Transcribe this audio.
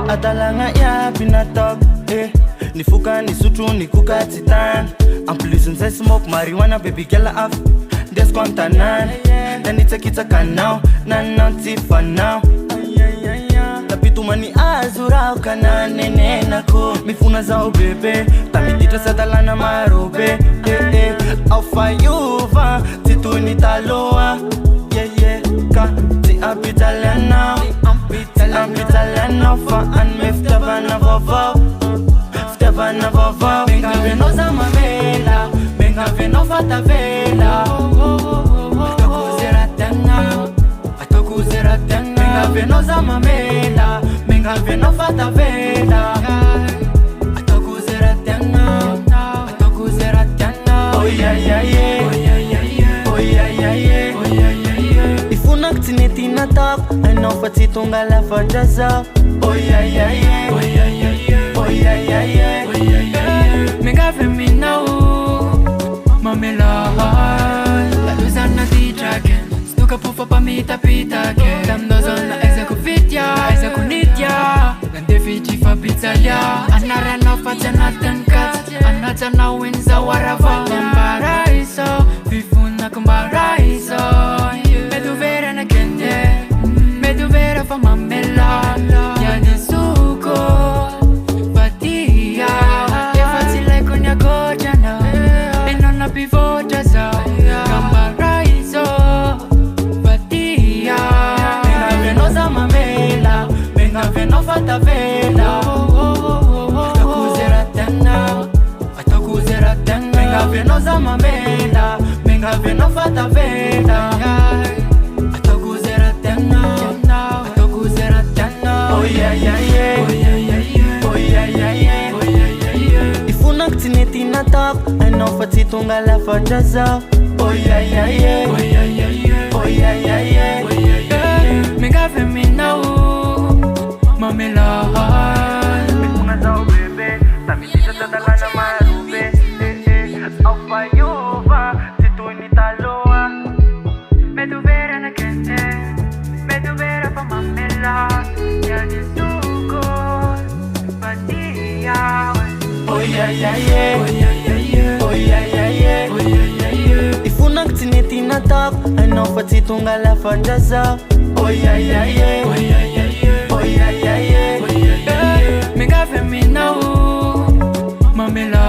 Atalanga ya pinatok, nifuka ni sutu ni kuka titan. En plus on say smoke marijuana, baby girl off. Descontanan, then it's a canal, nananti for now. Tapi mani azura ukana nene nako mifuna zao bebe tamidita sadalana marobe Alfa yuva titu nitaloa ka ti abitaliana fa an meftavana vava Venga venosa mamela Venga venova tavela Atokuzera tena Venga venosa mamela Venga venova tavela Atokuzera tena Oh yeah yeah yeah Oh yeah yeah yeah Ifuna ktineti na top Ano fatitunga la fajaza Oh yeah yeah yeah Oh yeah yeah yeah Oh yeah yeah yeah Mega femina Mamela La luzana di dragon Stuka pufa pa mita pita ke Damnozona exa kunitya Gande fiji fa pizzalia Anarana fatana tenkat Anatana winza warava Kumbaraiso Vifuna kumbaraiso Meduvera na kende Meduvera fa mamela Yani suko Fatia Yefatile kunya gojana Enona pivota za Kumbaraiso Fatia Venga venosa mamela Venga venova tavela Atokuzera tena Venga venosa mamela Venga venova tavela Atokuzera tena Oh yeah yeah yeah Oh yeah yeah yeah Oh yeah yeah yeah Ifuna ktineti na top Ano fatitunga la fajaza Oh yeah yeah yeah Oh yeah yeah yeah Oh yeah yeah yeah Mega femina Mamela Mifuna zao bebe Tamidita sadalana marube Alfa yuva Titu nitaloa Meduvera na kente Meduvera pa mamela Yani suko Fatia Oh yeah yeah yeah Oh yeah yeah yeah Oh yeah yeah yeah Oh yeah yeah yeah Ifuna ktineti na top Ano fatitunga la fajaza Oh yeah yeah yeah Oh yeah yeah yeah Oh yeah yeah yeah Mega femina Mamela